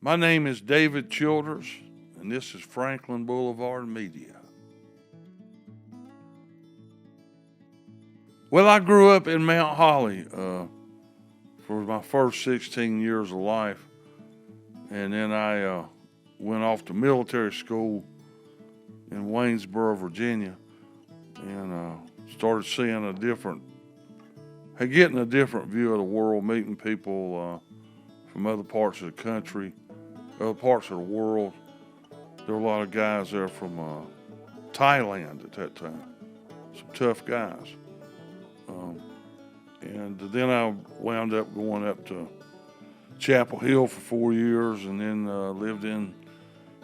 My name is David Childers, and this is Franklin Boulevard Media. Well, I grew up in Mount Holly for my first 16 years of life, and then I went off to military school in Waynesboro, Virginia, and started seeing getting a different view of the world, meeting people from other parts of the country, other parts of the world. There were a lot of guys there from Thailand at that time, some tough guys. And then I wound up going up to Chapel Hill for 4 years, and then lived in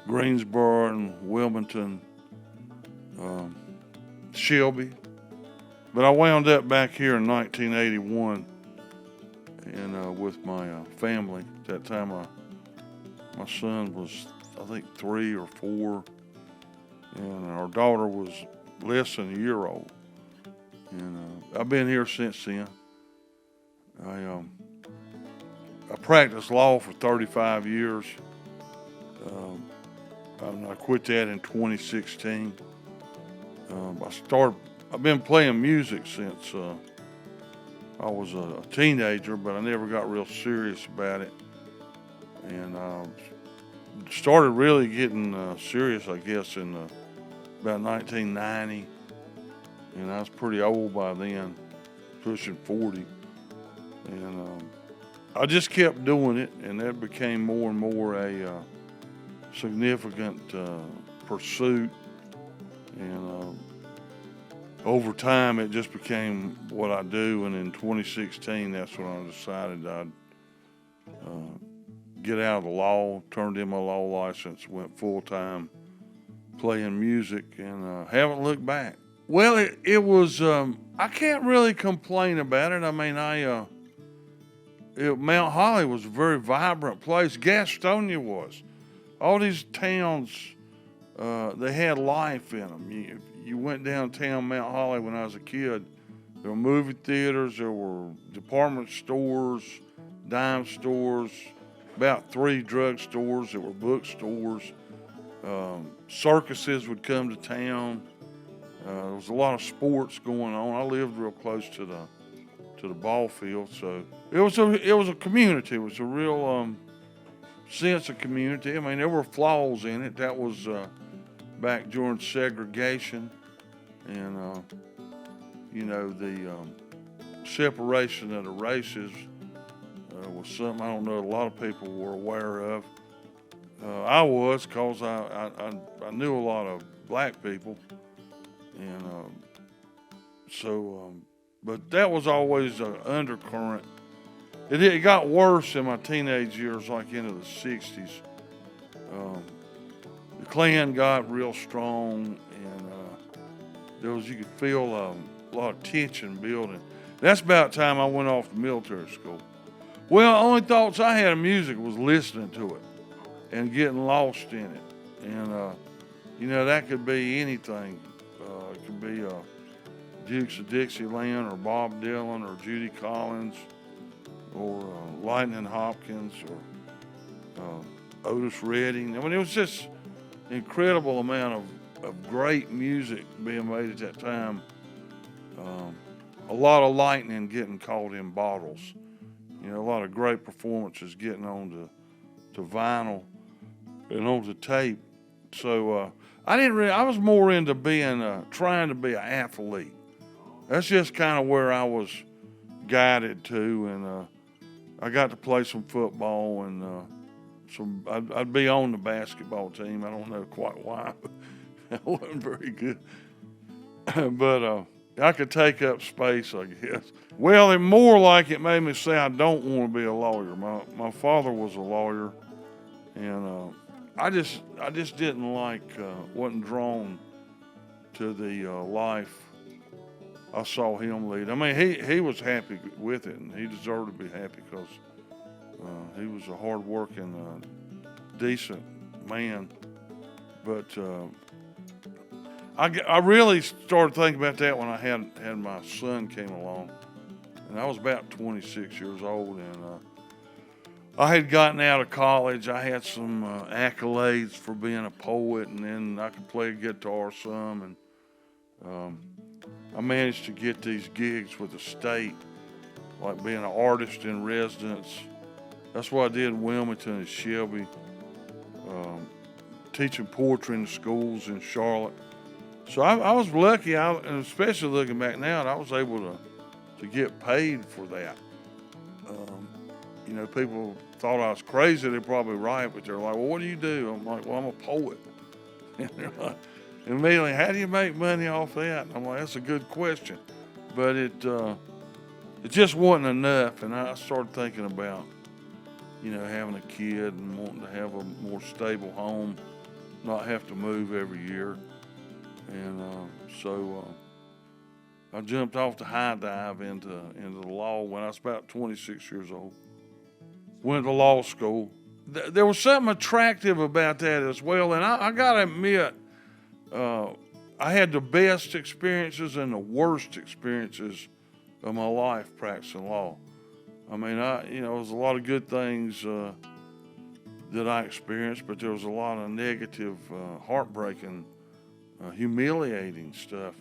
Greensboro and Wilmington, Shelby. But I wound up back here in 1981 and with my family. At that time, my son was, I think, 3 or 4, and our daughter was less than a year old. And I've been here since then. I practiced law for 35 years. I quit that in 2016. I've been playing music since I was a teenager, but I never got real serious about it. And started really getting serious, I guess, in about 1990. And I was pretty old by then, pushing 40. And I just kept doing it, and that became more and more a significant pursuit. And over time, it just became what I do. And in 2016, that's when I decided I'd get out of the law, turned in my law license, went full-time playing music, and haven't looked back. Well, it was, I can't really complain about it. I mean, Mount Holly was a very vibrant place. Gastonia was. All these towns, they had life in them. You went downtown Mount Holly when I was a kid. There were movie theaters, there were department stores, dime stores, about 3 drug stores, there were bookstores. Circuses would come to town. There was a lot of sports going on. I lived real close to the ball field, so it was a community. It was a real sense of community. I mean, there were flaws in it. That was back during segregation, and the separation of the races was something I don't know a lot of people were aware of. I was, because I knew a lot of black people. And but that was always an undercurrent. It got worse in my teenage years, like into the 60s. The Klan got real strong, and you could feel a lot of tension building. That's about the time I went off to military school. Well, the only thoughts I had of music was listening to it and getting lost in it. And, that could be anything. It could be Dukes of Dixieland, or Bob Dylan, or Judy Collins, or Lightning Hopkins, or Otis Redding. I mean, it was just an incredible amount of great music being made at that time. A lot of lightning getting caught in bottles. A lot of great performances getting onto vinyl and onto tape. So I was more into trying to be an athlete. That's just kind of where I was guided to, and I got to play some football, and I'd be on the basketball team. I don't know quite why, but I wasn't very good. But I could take up space, I guess. Well, it more like it made me say I don't want to be a lawyer. My father was a lawyer, and I just didn't wasn't drawn to the life I saw him lead. I mean, he was happy with it, and he deserved to be happy because he was a hard-working, decent man. But I really started thinking about that when I had my son came along, and I was about 26 years old, and I had gotten out of college. I had some accolades for being a poet, and then I could play a guitar some, and I managed to get these gigs with the state, like being an artist in residence. That's what I did in Wilmington and Shelby, teaching poetry in the schools in Charlotte. So I was lucky, and especially looking back now, I was able to get paid for that. You know, people thought I was crazy. They're probably right, but they're like, well, what do you do? I'm like, well, I'm a poet. And they're like, immediately, how do you make money off that? And I'm like, that's a good question. But it just wasn't enough. And I started thinking about, you know, having a kid and wanting to have a more stable home, not have to move every year. And so I jumped off the high dive into the law when I was about 26 years old. Went to law school. There was something attractive about that as well. And I got to admit, I had the best experiences and the worst experiences of my life practicing law. I mean, you know, there was a lot of good things that I experienced, but there was a lot of negative, heartbreaking, humiliating stuff.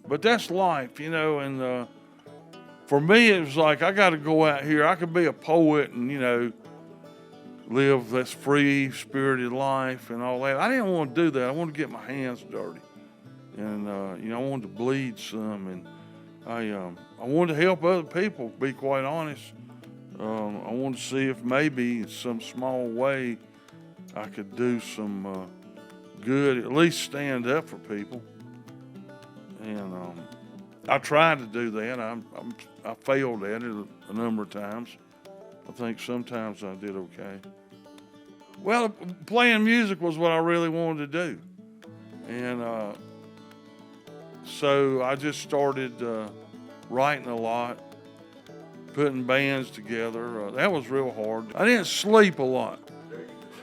But that's life, you know, and for me, it was like, I got to go out here. I could be a poet and, you know, live this free-spirited life and all that. I didn't want to do that. I wanted to get my hands dirty. And, you know, I wanted to bleed some. And I wanted to help other people, to be quite honest. I wanted to see if maybe in some small way I could do some good, at least stand up for people. And I tried to do that. I failed at it a number of times. I think sometimes I did okay. Well, playing music was what I really wanted to do. And so I just started writing a lot, putting bands together. That was real hard. I didn't sleep a lot.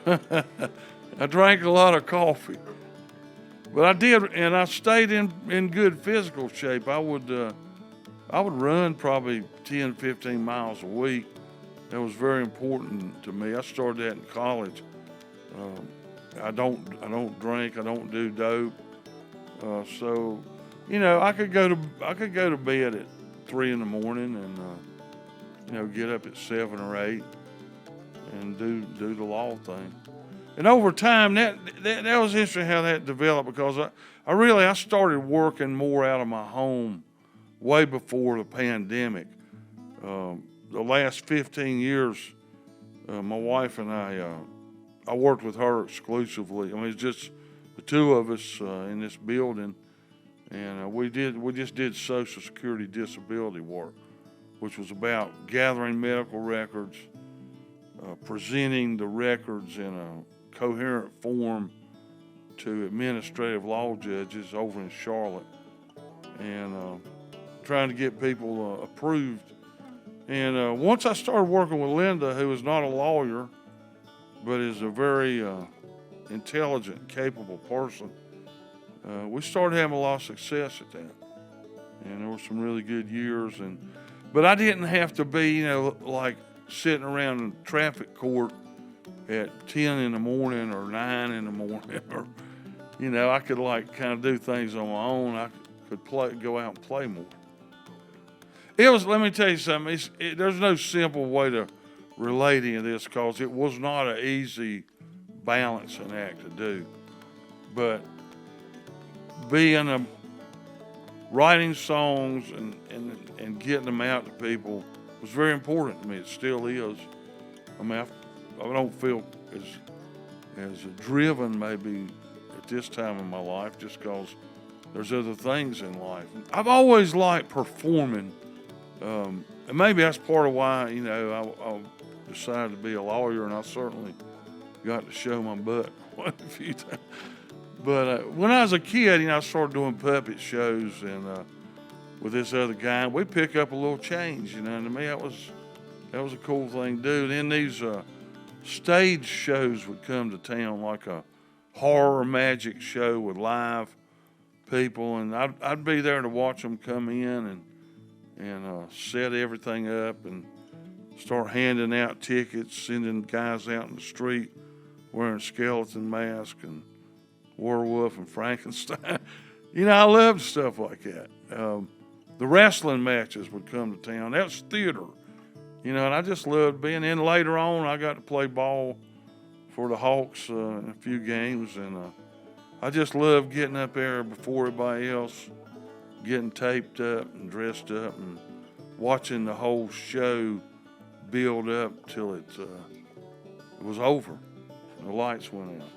I drank a lot of coffee. But I did, and I stayed in good physical shape. I would run probably 10, 15 miles a week. That was very important to me. I started that in college. I don't drink. I don't do dope. So, you know, I could go to bed at 3 in the morning and you know, get up at 7 or 8 and do the law thing. And over time, that was interesting how that developed, because I started working more out of my home way before the pandemic. The last 15 years, my wife and I worked with her exclusively. I mean, it's just the two of us in this building, and we just did Social Security disability work, which was about gathering medical records, presenting the records in a coherent form to administrative law judges over in Charlotte, and trying to get people approved. And once I started working with Linda, who is not a lawyer, but is a very intelligent, capable person, we started having a lot of success at that. And there were some really good years. But I didn't have to be, you know, like sitting around in traffic court at 10 in the morning or 9 in the morning, or, you know, I could like kind of do things on my own. I could go out and play more. Let me tell you something, there's no simple way to relate any of this, because it was not an easy balancing act to do. But writing songs and getting them out to people was very important to me. It still is. I mean, I don't feel as driven maybe at this time in my life, just because there's other things in life. I've always liked performing, and maybe that's part of why, you know, I decided to be a lawyer, and I certainly got to show my butt quite a few times. But when I was a kid, you know, I started doing puppet shows, and with this other guy, we'd pick up a little change, you know, and to me that was a cool thing to do. Then these stage shows would come to town, like a horror magic show with live people, and I'd be there to watch them come in and set everything up, and start handing out tickets, sending guys out in the street wearing skeleton masks and werewolf and Frankenstein. You know, I loved stuff like that. The wrestling matches would come to town. That was theater, you know, and I just loved being in. Later on, I got to play ball for the Hawks in a few games, and I just loved getting up there before everybody else, getting taped up and dressed up and watching the whole show build up till it was over. The lights went out.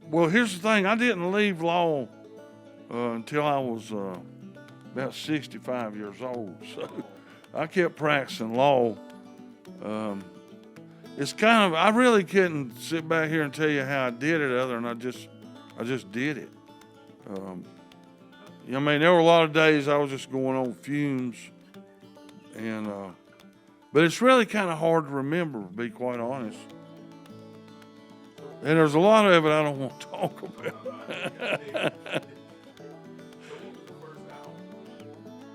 Well, here's the thing. I didn't leave law until I was about 65 years old. So I kept practicing law. It's kind of, I really couldn't sit back here and tell you how I did it other than I just did it. I mean, there were a lot of days I was just going on fumes, and but it's really kind of hard to remember, to be quite honest. And there's a lot of it I don't want to talk about.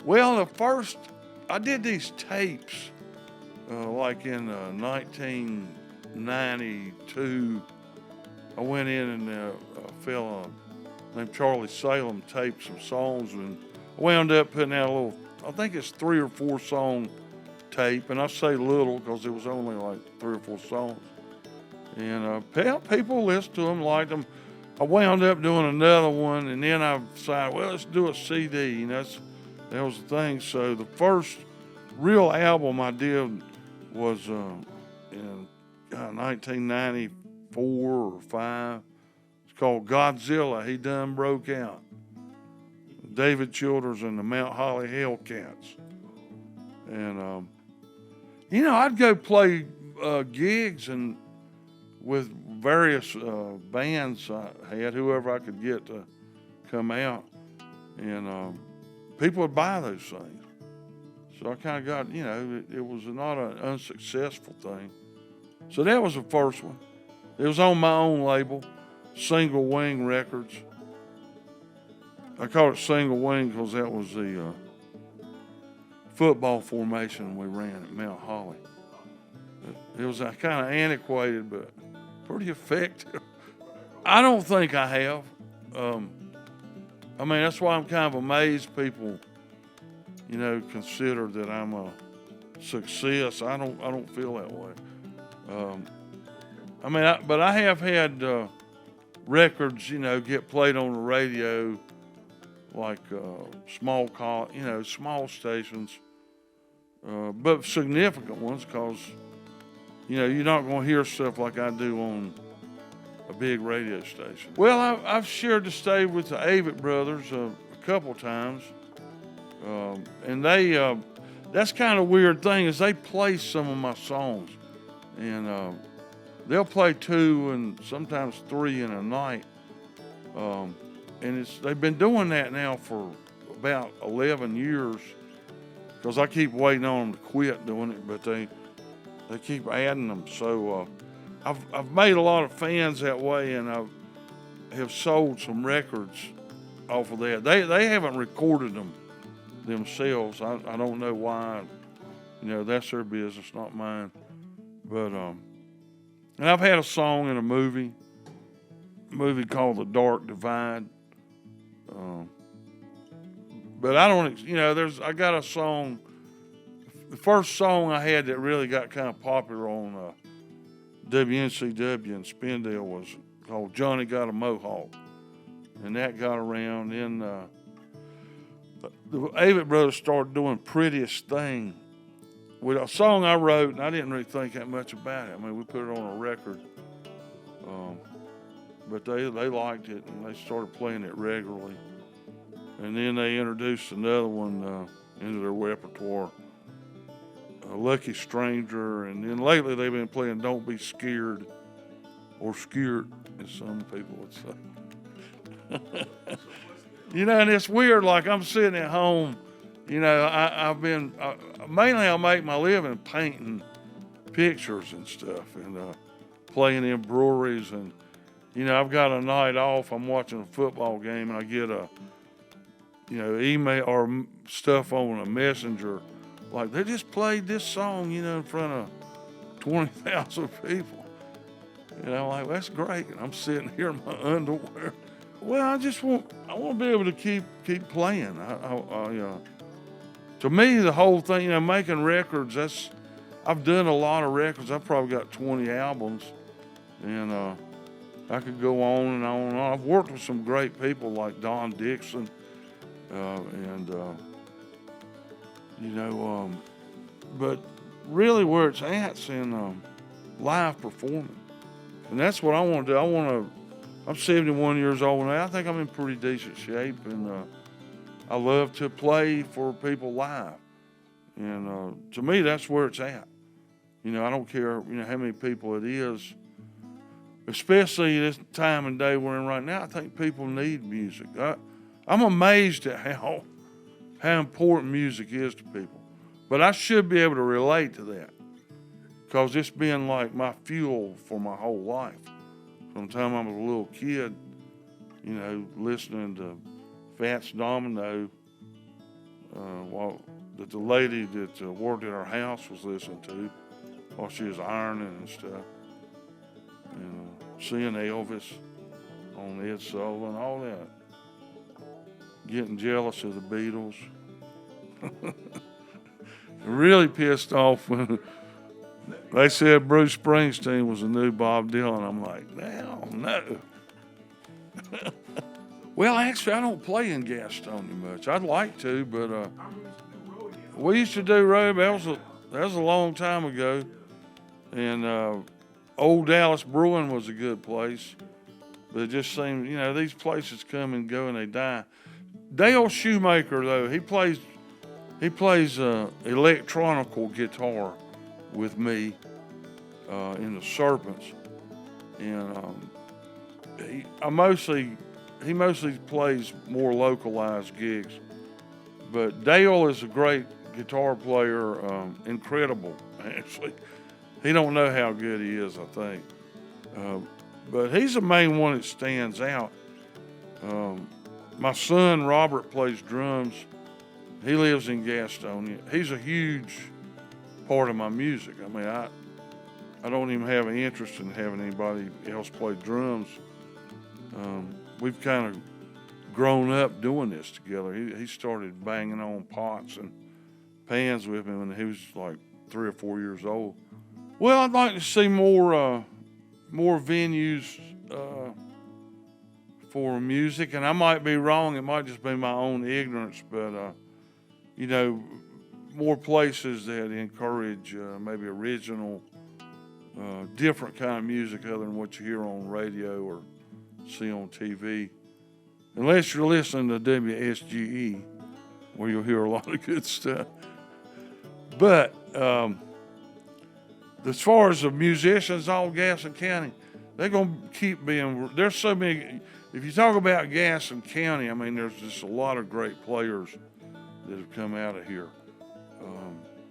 Well, I did these tapes like in 1992. I went in and a fella named Charlie Salem taped some songs, and I wound up putting out a little, I think it's 3 or 4 song tape, and I say little because it was only like 3 or 4 songs. And people listened to them, liked them. I wound up doing another one, and then I decided, well, let's do a CD, and that was the thing. So the first real album I did was in 1994 or 5. It's called Godzilla, He Done Broke Out. David Childers and the Mount Holly Hellcats. And, you know, I'd go play gigs and with various bands I had, whoever I could get to come out. And people would buy those things. So I kind of got, you know, it was not an unsuccessful thing. So that was the first one. It was on my own label, Single Wing Records. I called it Single Wing because that was the football formation we ran at Mount Holly. It was kind of antiquated, but pretty effective. I don't think I have. I mean, that's why I'm kind of amazed people, you know, consider that I'm a success. I don't feel that way. I mean, but I have had records, you know, get played on the radio, like small stations, but significant ones, because, you know, you're not going to hear stuff like I do on a big radio station. Well, I've shared the stage with the Avett Brothers a couple times, and they that's kind of weird thing is they play some of my songs, and they'll play 2 and sometimes 3 in a night, and they've been doing that now for about 11 years, because I keep waiting on them to quit doing it, but they keep adding them. So I've made a lot of fans that way, and I have sold some records off of that. They haven't recorded them themselves. I don't know why. You know, that's their business, not mine. But and I've had a song in a movie called The Dark Divide. But I don't, you know, I got a song. The first song I had that really got kind of popular on WNCW in Spindale was called Johnny Got a Mohawk. And that got around. Then the Avett Brothers started doing Prettiest Thing with a song I wrote, and I didn't really think that much about it. I mean, we put it on a record. But they liked it, and they started playing it regularly. And then they introduced another one into their repertoire, Lucky Stranger, and then lately they've been playing Don't Be Scared, or Scared, as some people would say. You know, and it's weird, like I'm sitting at home, you know, I've been, mainly I make my living painting pictures and stuff, and playing in breweries, and, you know, I've got a night off, I'm watching a football game, and I get a, you know, email or stuff on a messenger, like they just played this song, in front of 20,000 people. And I'm like, that's great. And I'm sitting here in my underwear. Well, I want to be able to keep playing. To me, the whole thing, making records, I've done a lot of records. I've probably got 20 albums, and I could go on and on and on. I've worked with some great people like Don Dixon, but really where it's at's in live performing. And that's what I want to do. I'm 71 years old now. I think I'm in pretty decent shape, and I love to play for people live. And to me, that's where it's at. I don't care, how many people it is. Especially this time and day we're in right now, I think people need music. I'm amazed at how important music is to people. But I should be able to relate to that, because it's been like my fuel for my whole life. From the time I was a little kid, listening to Fats Domino, that the lady that worked at our house was listening to while she was ironing and stuff. Seeing Elvis on Ed Sullivan, all that. Getting jealous of the Beatles. Really pissed off when they said Bruce Springsteen was the new Bob Dylan. I'm like, no. Well, actually, I don't play in Gaston much. I'd like to, but we used to do rodeo. That was a long time ago. And Old Dallas Brewing was a good place. But it just seemed, these places come and go and they die. Dale Shoemaker, though, he plays electronical guitar with me in the Serpents. And he mostly plays more localized gigs. But Dale is a great guitar player, incredible, actually. He don't know how good he is, I think. But he's the main one that stands out. My son, Robert, plays drums. He lives in Gastonia. He's a huge part of my music. I mean, I don't even have an interest in having anybody else play drums. We've kind of grown up doing this together. He started banging on pots and pans with me when he was like 3 or 4 years old. Well, I'd like to see more venues for music, and I might be wrong. It might just be my own ignorance, but more places that encourage maybe original, different kind of music other than what you hear on radio or see on TV. Unless you're listening to WSGE, where you'll hear a lot of good stuff. But as far as the musicians, all Gaston County, they're going to keep being, there's so many, if you talk about Gaston County, I mean, there's just a lot of great players that have come out of here.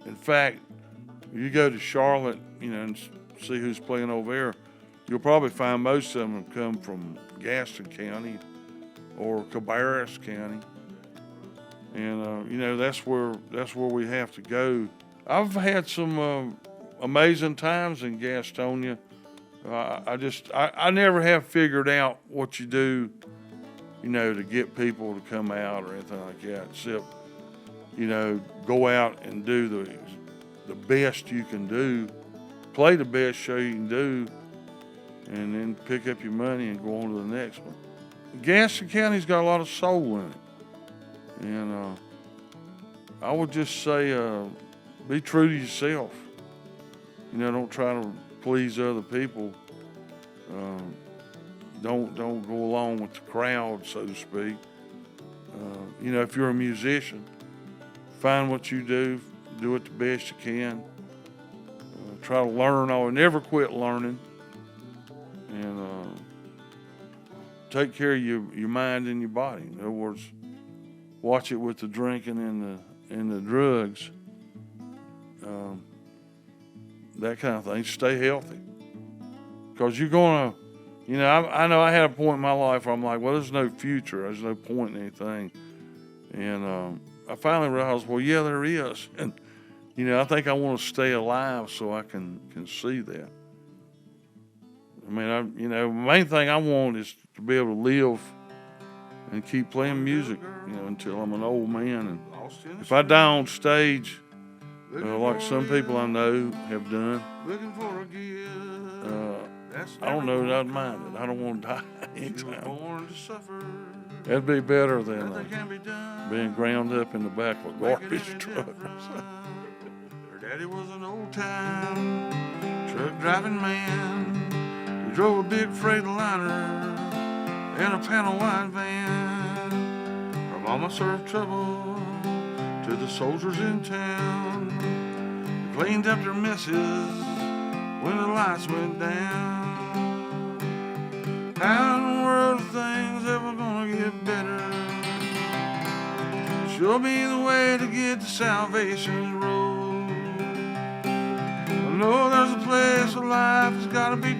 In fact, if you go to Charlotte, and see who's playing over there, you'll probably find most of them have come from Gaston County or Cabarrus County. And, that's where we have to go. I've had some amazing times in Gastonia. I never have figured out what you do, to get people to come out or anything like that, except, go out and do the best you can do, play the best show you can do, and then pick up your money and go on to the next one. Gaston County's got a lot of soul in it. And I would just say, be true to yourself. Don't try to please other people. Don't go along with the crowd, so to speak. If you're a musician, find what you do it the best you can. Try to learn never quit learning. And take care of your mind and your body. In other words, watch it with the drinking and the drugs. That kind of thing. Stay healthy. Because you're going to, I know I had a point in my life where I'm like, well, there's no future. There's no point in anything. And I finally realized, well, yeah, there is. And you know, I think I want to stay alive so I can see that. I mean, you know, the main thing I want is to be able to live and keep playing music, you know, until I'm an old man. And if I die on stage, like some people I know have done, I don't know that I'd mind it. I don't want to die anytime. That'd be better than being ground up in the back of a garbage truck. Her daddy was an old-time truck driving man. He drove a big Freightliner and a panel wide van. Her mama served trouble to the soldiers in town. They cleaned up their messes when the lights went down. How in the world are things ever gonna get better? Sure be the way to get to salvation's road. I know there's a place where life has gotta be